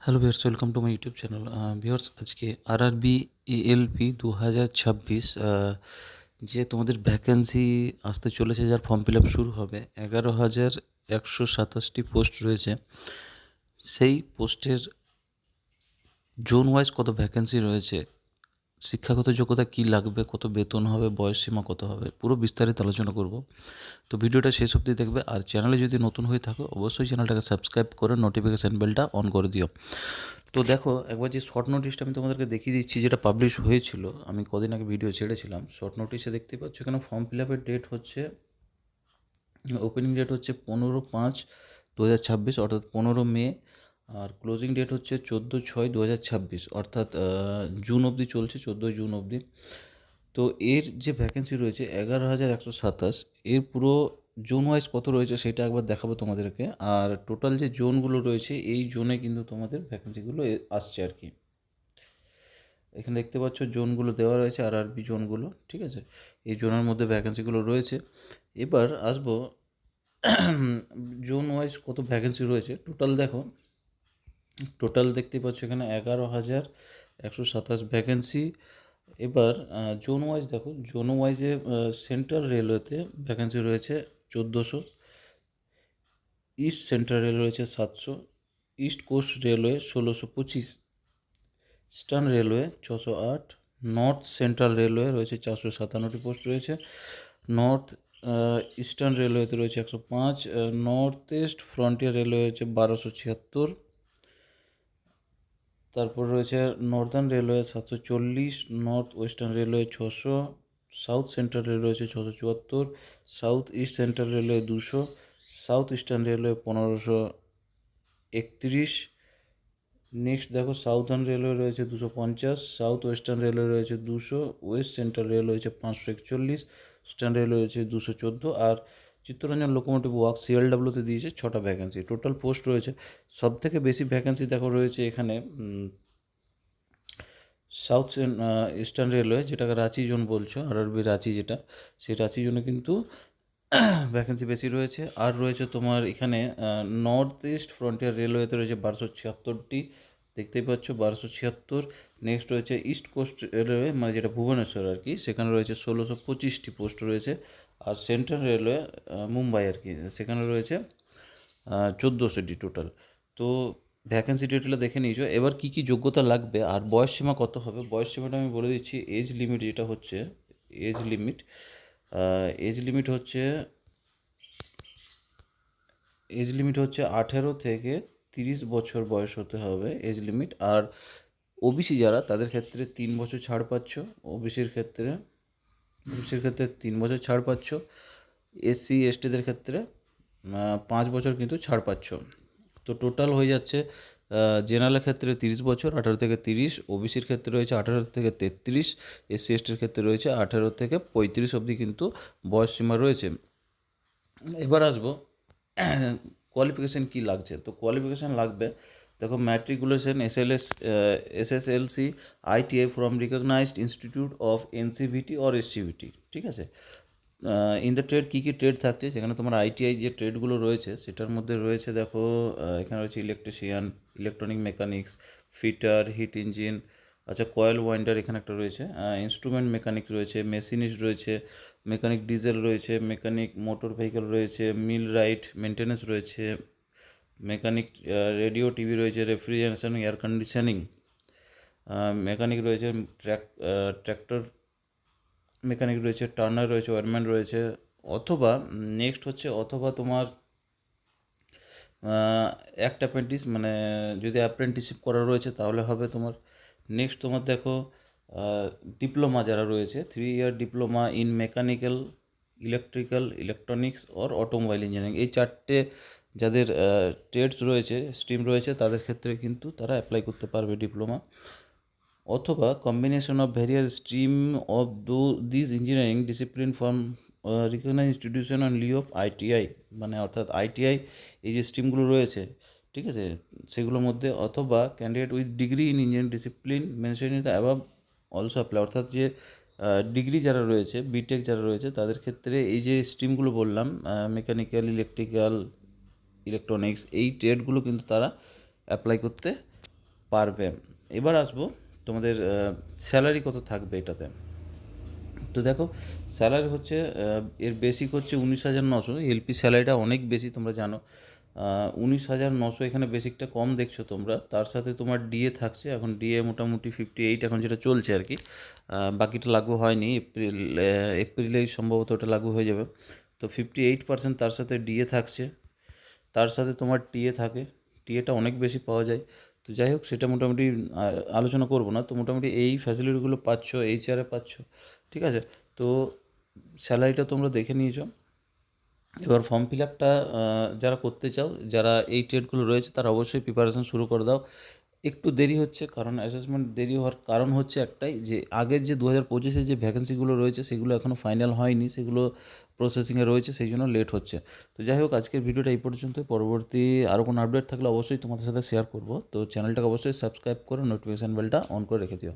Hello viewers, welcome to my YouTube channel. Viewers, আজকে RRB ALP 2026 যে তোমাদের vacancy আসতে চলেছে, যার ফর্ম ফিল আপ শুরু হবে, 11,127টি পোস্ট রয়েছে। সেই পোস্টের জোন ওয়াইজ কত ভ্যাকেন্সি রয়েছে, শিক্ষাগত যোগ্যতা কী লাগবে, কত বেতন হবে, বয়স সীমা কত হবে, পুরো বিস্তারিত আলোচনা করব। তো ভিডিওটা শেষ অবধি দেখবে। আর চ্যানেলে যদি নতুন হয়ে থাকো, অবশ্যই চ্যানেলটাকে সাবস্ক্রাইব করে নোটিফিকেশান বেলটা অন করে দিও। তো দেখো, একবার যে শর্ট নোটিশটা আমি তোমাদেরকে দেখিয়ে দিচ্ছি, যেটা পাবলিশ হয়েছিল, আমি কদিন আগে ভিডিও ছেড়েছিলাম। শর্ট নোটিশে দেখতে পাচ্ছ এখানে ফর্ম ফিল আপের ডেট হচ্ছে, ওপেনিং ডেট হচ্ছে 15/5/2026 অর্থাৎ 15 মে, আর ক্লোজিং ডেট হচ্ছে 14/6/2026 অর্থাৎ জুন অবধি চলছে, 14 জুন অবধি। তো এর যে ভ্যাকেন্সি রয়েছে 11,127, এর পুরো জোন ওয়াইজ কত রয়েছে সেটা একবার দেখাবো তোমাদেরকে। আর টোটাল যে জোনগুলো রয়েছে, এই জোনে কিন্তু তোমাদের ভ্যাকেন্সিগুলো আসছে আর কি। এখানে দেখতে পাচ্ছ জোনগুলো দেওয়া রয়েছে, আরআরবি জোনগুলো, ঠিক আছে। এই জোনের মধ্যে ভ্যাকেন্সিগুলো রয়েছে। এবার আসবো জোন ওয়াইজ কত ভ্যাকেন্সি রয়েছে। টোটাল দেখো, টোটাল দেখতে পাচ্ছ এখানে 11,127 ভ্যাকেন্সি। এবার জোন ওয়াইজ দেখো, জোন ওয়াইজে সেন্ট্রাল রেলওয়েতে ভ্যাকেন্সি রয়েছে 1400, ইস্ট সেন্ট্রাল রেলওয়ে রয়েছে 700, east coast railway 1625, eastern railway 608, north central railway রয়েছে 457টি পোস্ট রয়েছে, নর্থ ইস্টার্ন রেলওয়েতে রয়েছে 105, নর্থ ইস্ট ফ্রন্টিয়ার রেলওয়ে রয়েছে 1276, তারপর রয়েছে Northern railway 740, north western railway 600, south central railway রয়েছে 674, south east central railway 200, south eastern railway 1531। Next দেখো, সাউথার্ন রেলওয়ে রয়েছে 250, সাউথ ওয়েস্টার্ন রেলওয়ে রয়েছে 200, ওয়েস্ট সেন্ট্রাল রেলওয়ে রয়েছে 541, ইস্টার্ন রেলওয়ে রয়েছে 214, আর চিত্তরঞ্জন লোকোমোটিভ ওয়ার্কস সিএলডাব্লিউতে দিয়েছে 6টা ভ্যাকেন্সি। টোটাল পোস্ট রয়েছে, সব থেকে বেশি ভ্যাকেন্সি দেখো রয়েছে এখানে সাউথ ইস্টার্ন রেলওয়ে, যেটাকে রাঁচি জোন বলছো, আরআরবি রাঁচি যেটা, সেই রাঁচি জোনে কিন্তু ভ্যাকেন্সি বেশি রয়েছে। আর রয়েছে তোমার এখানে নর্থ ইস্ট ফ্রন্টিয়ার রেলওয়েতে রয়েছে 1276টি, দেখতেই পাচ্ছ 1276। নেক্সট রয়েছে ইস্ট কোস্ট রেলওয়ে, মানে যেটা ভুবনেশ্বর আর কি, সেখানে রয়েছে 1625টি পোস্ট রয়েছে। আর সেন্ট্রাল রেলওয়ে মুম্বাই আর কি, সেখানে রয়েছে 1400টি টোটাল। তো ভ্যাকেন্সি ডিটেলে দেখে নিয়েছো। এবার কী কী যোগ্যতা লাগবে আর বয়স সীমা কত হবে, বয়স সীমাটা আমি বলে দিচ্ছি। এজ লিমিট যেটা হচ্ছে, এজ লিমিট হচ্ছে 18 থেকে 30 বছর বয়স হতে হবে এজ লিমিট। আর ওবিসি যারা, তাদের ক্ষেত্রে 3 বছর ছাড় পাচ্ছ, ওবিসির ক্ষেত্রে 3 বছর ছাড় পাচ্ছ। এসসি এসটিদের ক্ষেত্রে 5 বছর কিন্তু ছাড় পাচ্ছ। তো টোটাল হয়ে যাচ্ছে জেনারেলের ক্ষেত্রে 30 বছর, 18 থেকে 30, ওবিসির ক্ষেত্রে রয়েছে 18 থেকে 33, এসসি এসটির ক্ষেত্রে রয়েছে 18 থেকে 35 অবধি কিন্তু বয়স সীমা রয়েছে। এবার আসবো কোয়ালিফিকেশান কী লাগছে। তো কোয়ালিফিকেশান লাগবে, দেখো, matriculation, SSLC, ITI from recognised institute of NCVT or SCVT, ঠিক আছে। ইন দ্য ট্রেড, কী কী ট্রেড থাকছে সেখানে, তোমার আইটিআই যে ট্রেডগুলো রয়েছে সেটার মধ্যে রয়েছে, দেখো, এখানে রয়েছে electrician, electronic mechanics, fitter, heat engine, আচ্ছা, কয়েল ওয়াইন্ডার এখানে একটা রয়েছে, ইনস্ট্রুমেন্ট মেকানিক রয়েছে, মেশিনিস্ট রয়েছে, মেকানিক ডিজেল রয়েছে, মেকানিক মোটর ভেহিকেল রয়েছে, মিল রাইট মেনটেন্যান্স রয়েছে, মেকানিক রেডিও টিভি রয়েছে, রেফ্রিজারেশন, এয়ার কন্ডিশনিং মেকানিক রয়েছে, ট্র্যাক্টর মেকানিক রয়েছে, টার্নার রয়েছে, ওয়ারম্যান রয়েছে। অথবা নেক্সট হচ্ছে, অথবা তোমার একটা অ্যাপ্রেন্টিস, মানে যদি অ্যাপ্রেন্টিসশিপ করা রয়েছে তাহলে হবে তোমার। নেক্সট তোমার দেখো, ডিপ্লোমা যারা রয়েছে, 3 year diploma in mechanical, electrical, electronics or automobile engineering, এই 4টে যাদের ট্রেডস রয়েছে, স্ট্রিম রয়েছে, তাদের ক্ষেত্রে কিন্তু তারা অ্যাপ্লাই করতে পারবে ডিপ্লোমা। অথবা combination of various stream of this engineering discipline from recognise institution on lieu of ITI, মানে অর্থাৎ আইটিআই এই যে স্ট্রিমগুলো রয়েছে, ঠিক আছে, সেগুলোর মধ্যে, অথবা candidate with degree in engineering discipline mention in the above also apply, অর্থাৎ যে ডিগ্রি যারা রয়েছে, বিটেক যারা রয়েছে, তাদের ক্ষেত্রে এই যে স্ট্রিমগুলো বললাম, মেকানিক্যাল, ইলেকট্রিক্যাল, ইলেকট্রনিক্স, এই ট্রেডগুলো কিন্তু তারা অ্যাপ্লাই করতে পারবে। এবার আসবো তোমাদের স্যালারি কত থাকবে এটাতে। তো দেখো, স্যালারি হচ্ছে এর বেসিক হচ্ছে 19,900। এলপি স্যালারিটা অনেক বেশি, তোমরা জানো। 19,900 এখানে বেসিকটা কম দেখছো তোমরা, তার সাথে তোমার ডিএ থাকছে। এখন ডিএ মোটামুটি 58 এখন যেটা চলছে আর কি। বাকিটা লাগু হয়নি, এপ্রিলেই সম্ভবত ওটা লাগু হয়ে যাবে। তো 58% তার সাথে ডিএ থাকছে, তার সাথে তোমার টিএ থাকে। টিএটা অনেক বেশি পাওয়া যায়। তো যাই হোক, সেটা মোটামুটি আলোচনা করব না। তো মোটামুটি এই ফ্যাসিলিটিগুলো পাচ্ছ, এইচআরে পাচ্ছ, ঠিক আছে। তো স্যালারিটা তোমরা দেখে নিয়েছো। এবার ফর্ম ফিল আপটা যারা করতে চাও, যারা এই ট্রেডগুলো রয়েছে, তারা অবশ্যই প্রিপারেশন শুরু করে দাও। একটু দেরি হচ্ছে, কারণ অ্যাসেসমেন্ট দেরি হওয়ার কারণ হচ্ছে একটাই, যে আগের যে 2025-এর যে ভ্যাকেন্সিগুলো রয়েছে সেগুলো এখনও ফাইনাল হয়নি, সেগুলো প্রসেসিংয়ে রয়েছে, সেই জন্য লেট হচ্ছে। তো যাই হোক, আজকের ভিডিওটা এই পর্যন্ত। পরবর্তী আরও কোনো আপডেট থাকলে অবশ্যই তোমাদের সাথে শেয়ার করব। তো চ্যানেলটাকে অবশ্যই সাবস্ক্রাইব করে নোটিফিকেশান বেলটা অন করে রেখে দিও।